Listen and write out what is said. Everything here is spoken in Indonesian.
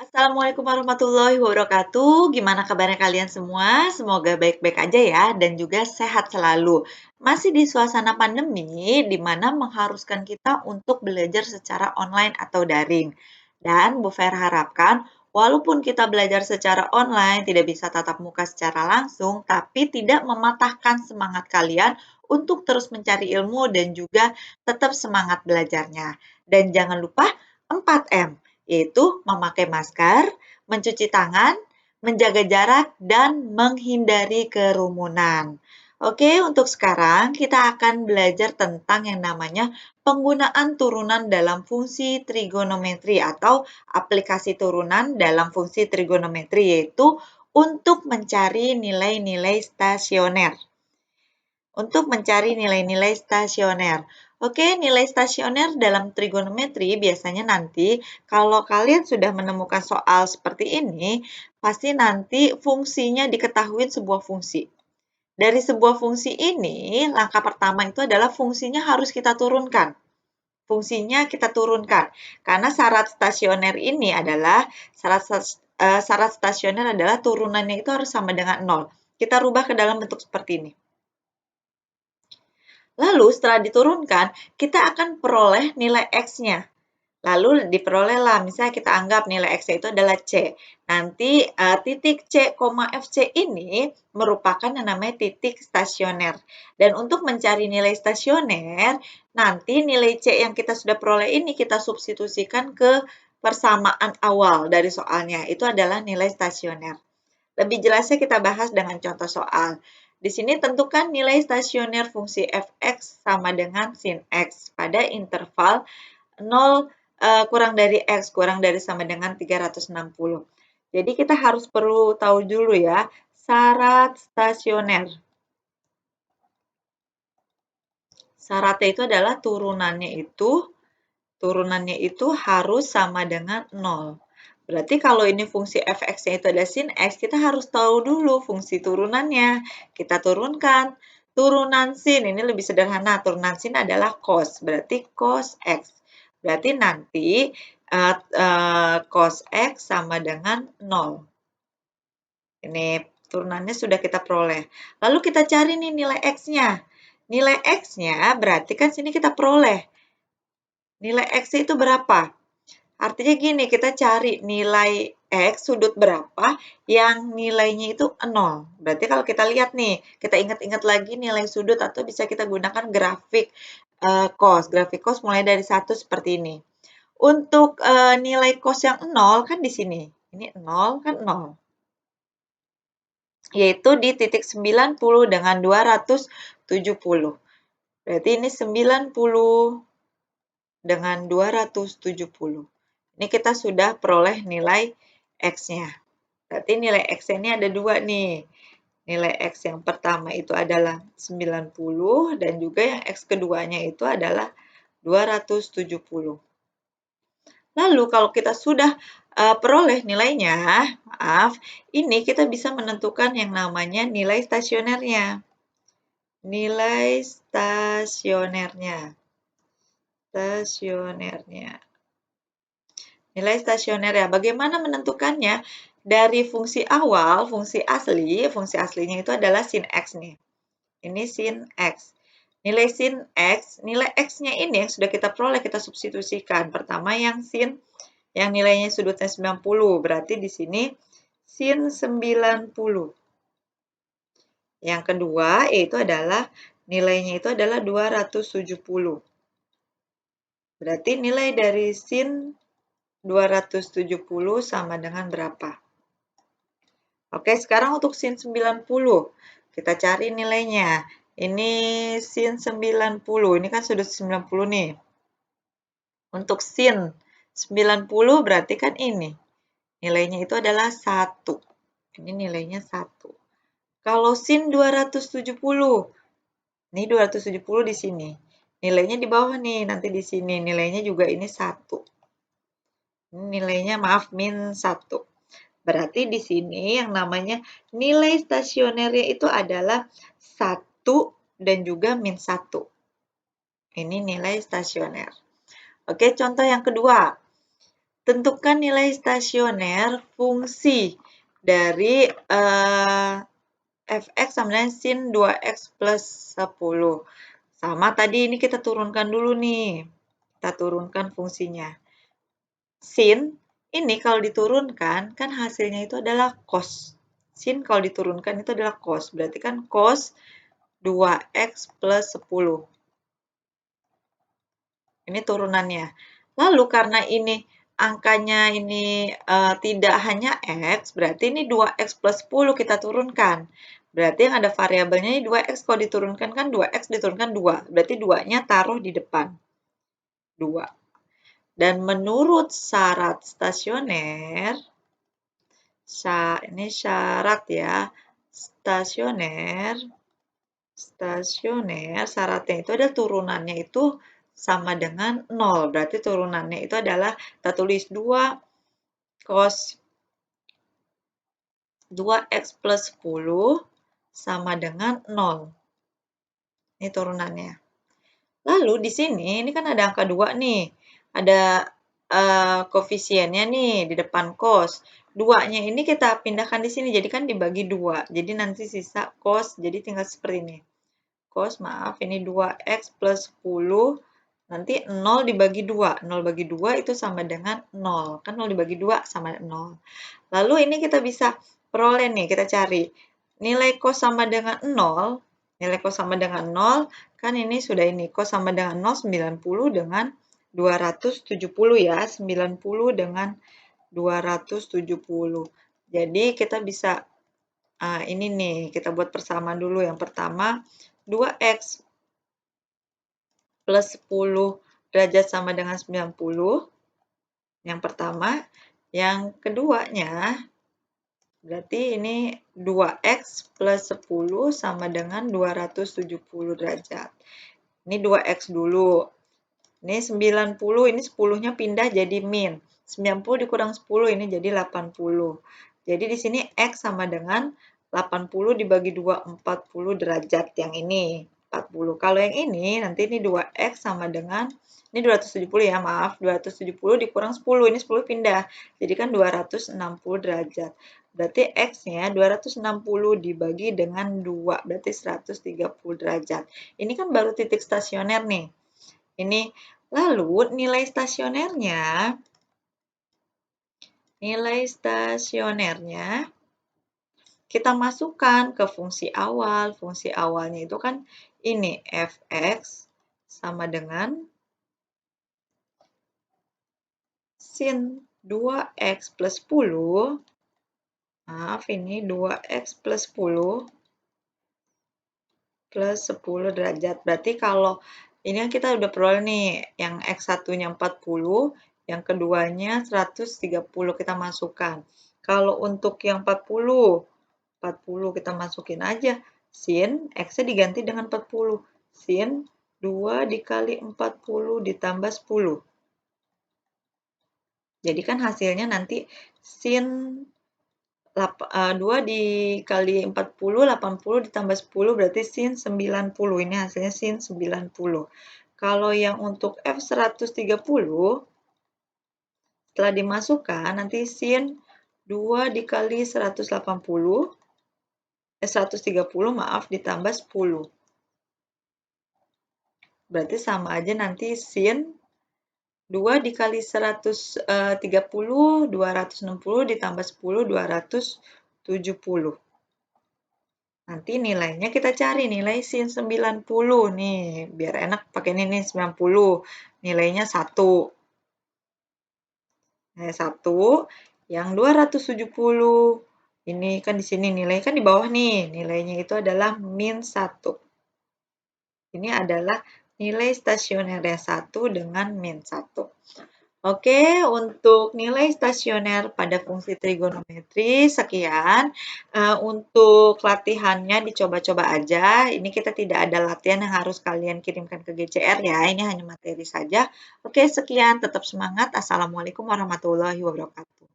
Assalamualaikum warahmatullahi wabarakatuh. Gimana kabarnya kalian semua? Semoga baik-baik aja ya dan juga sehat selalu. Masih di suasana pandemi di mana mengharuskan kita untuk belajar secara online atau daring. Dan Bu Fer harapkan walaupun kita belajar secara online, tidak bisa tatap muka secara langsung, tapi tidak mematahkan semangat kalian untuk terus mencari ilmu dan juga tetap semangat belajarnya. Dan jangan lupa 4M, yaitu memakai masker, mencuci tangan, menjaga jarak, dan menghindari kerumunan. Oke, untuk sekarang kita akan belajar tentang yang namanya penggunaan turunan dalam fungsi trigonometri atau aplikasi turunan dalam fungsi trigonometri, yaitu untuk mencari nilai-nilai stasioner. Untuk mencari nilai-nilai stasioner. Oke, nilai stasioner dalam trigonometri biasanya nanti kalau kalian sudah menemukan soal seperti ini, pasti nanti fungsinya diketahui sebuah fungsi. Dari sebuah fungsi ini, langkah pertama itu adalah fungsinya harus kita turunkan. Fungsinya kita turunkan. Karena syarat stasioner ini adalah syarat stasioner adalah turunannya itu harus sama dengan 0. Kita rubah ke dalam bentuk seperti ini. Lalu setelah diturunkan, kita akan peroleh nilai X-nya. Lalu diperolehlah, misalnya kita anggap nilai X-nya itu adalah C. Nanti titik C, FC ini merupakan yang namanya titik stasioner. Dan untuk mencari nilai stasioner, nanti nilai C yang kita sudah peroleh ini kita substitusikan ke persamaan awal dari soalnya. Itu adalah nilai stasioner. Lebih jelasnya kita bahas dengan contoh soal. Di sini tentukan nilai stasioner fungsi f(x) sama dengan sin x pada interval 0 kurang dari x kurang dari sama dengan 360. Jadi kita harus perlu tahu dulu ya, syarat stasioner. Syaratnya itu adalah turunannya itu harus sama dengan 0. Berarti kalau ini fungsi f(x)-nya itu ada sin x, kita harus tahu dulu fungsi turunannya. Kita turunkan. Turunan sin, ini lebih sederhana. Turunan sin adalah cos, berarti cos x. Berarti nanti cos x sama dengan 0. Ini turunannya sudah kita peroleh. Lalu kita cari nih nilai x-nya. Nilai x-nya berarti kan sini kita peroleh. Nilai x itu berapa? Artinya gini, kita cari nilai X sudut berapa yang nilainya itu 0. Berarti kalau kita lihat nih, kita ingat-ingat lagi nilai sudut atau bisa kita gunakan grafik cos. Grafik cos mulai dari 1 seperti ini. Untuk nilai cos yang 0 kan di sini. Ini 0 kan 0. Yaitu di titik 90 dengan 270. Berarti ini 90 dengan 270. Ini kita sudah peroleh nilai X-nya. Berarti nilai X ini ada dua nih. Nilai X yang pertama itu adalah 90 dan juga yang X keduanya itu adalah 270. Lalu kalau kita sudah peroleh nilainya, maaf, ini kita bisa menentukan yang namanya nilai stasionernya. Nilai stasionernya. Nilai stasioner ya. Bagaimana menentukannya? Dari fungsi awal, fungsi aslinya itu adalah sin X nih. Ini sin X. Nilai sin X, nilai X-nya ini yang sudah kita peroleh, kita substitusikan. Pertama yang sin, yang nilainya sudutnya 90, berarti di sini sin 90. Yang kedua, yaitu adalah nilainya itu adalah 270. Berarti nilai dari sin 270 sama dengan berapa? Oke, sekarang untuk sin 90. Kita cari nilainya. Ini sin 90. Ini kan sudut 90 nih. Untuk sin 90 berarti kan ini. Nilainya itu adalah 1. Ini nilainya 1. Kalau sin 270. Ini 270 di sini. Nilainya di bawah nih, nanti di sini. Nilainya juga ini 1. Ini nilainya maaf min 1. Berarti di sini yang namanya nilai stasionernya itu adalah 1 dan juga min 1. Ini nilai stasioner. Oke, contoh yang kedua. tentukan nilai stasioner fungsi dari fx sama dengan sin 2x plus 10. Sama tadi ini kita turunkan dulu nih. Kita turunkan fungsinya. Sin ini kalau diturunkan kan hasilnya itu adalah cos. Sin kalau diturunkan itu adalah cos. Berarti kan cos 2x plus 10. Ini turunannya. Lalu karena ini angkanya ini tidak hanya x, berarti ini 2x plus 10 kita turunkan. Berarti yang ada variabelnya ini 2x, kalau diturunkan kan 2x diturunkan 2. Berarti 2-nya taruh di depan. 2. Dan menurut syarat stasioner, ini syarat ya, stasioner syaratnya itu ada turunannya itu sama dengan 0. Berarti turunannya itu adalah kita tulis 2 cos 2x plus 10 sama dengan 0. Ini turunannya. Lalu di sini, ini kan ada angka 2 nih. Ada koefisiennya nih di depan cos. 2-nya ini kita pindahkan di sini, jadi kan dibagi 2. Jadi nanti sisa cos, jadi tinggal seperti ini. Cos, maaf, ini 2x plus 10, nanti 0 dibagi 2. 0 bagi 2 itu sama dengan 0. Kan 0 dibagi 2 sama 0. Lalu ini kita bisa peroleh nih, kita cari. Nilai cos sama dengan 0, nilai cos sama dengan 0, kan ini sudah ini. Cos sama dengan 0, 90 dengan 270 ya. 90 dengan 270. Jadi kita bisa, ini nih, kita buat persamaan dulu. Yang pertama, 2x plus 10 derajat sama dengan 90. Yang pertama. Yang keduanya, berarti ini 2x plus 10 sama dengan 270 derajat. Ini 2x dulu. Ini 90, ini 10-nya pindah jadi min. 90 dikurang 10, ini jadi 80. Jadi di sini x sama dengan 80 dibagi 2, 40 derajat. Yang ini 40. Kalau yang ini, nanti ini 2x sama dengan, ini 270 ya, maaf. 270 dikurang 10, ini 10 pindah. Jadi kan 260 derajat. Berarti x-nya 260 dibagi dengan 2, berarti 130 derajat. Ini kan baru titik stasioner nih. Ini lalu nilai stasionernya kita masukkan ke fungsi awal. Fungsi awalnya itu kan ini fx sama dengan sin 2x plus 10. Maaf, ini 2x plus 10 plus 10 derajat. Berarti kalau ini kan kita udah peroleh nih, yang X1-nya 40, yang keduanya 130 kita masukkan. Kalau untuk yang 40 kita masukin aja. Sin, X-nya diganti dengan 40. Sin 2 dikali 40 ditambah 10. Jadi kan hasilnya nanti sin 2 dikali 40, 80 ditambah 10 berarti sin 90. Ini hasilnya sin 90. Kalau yang untuk F130, setelah dimasukkan, nanti sin 2 dikali 130, maaf, ditambah 10. Berarti sama aja nanti sin 2 dikali 130, 260 ditambah 10, 270. Nanti nilainya kita cari nilai sin 90 nih. Biar enak pakai ini nih 90. Nilainya 1. Nilai 1 yang 270. Ini kan di sini nilainya kan di bawah nih. Nilainya itu adalah min 1. Ini adalah nilai stasionernya 1 dengan min 1. Oke, untuk nilai stasioner pada fungsi trigonometri sekian. Untuk latihannya dicoba-coba aja. Ini kita tidak ada latihan yang harus kalian kirimkan ke GCR ya. Ini hanya materi saja. Oke, sekian. Tetap semangat. Assalamualaikum warahmatullahi wabarakatuh.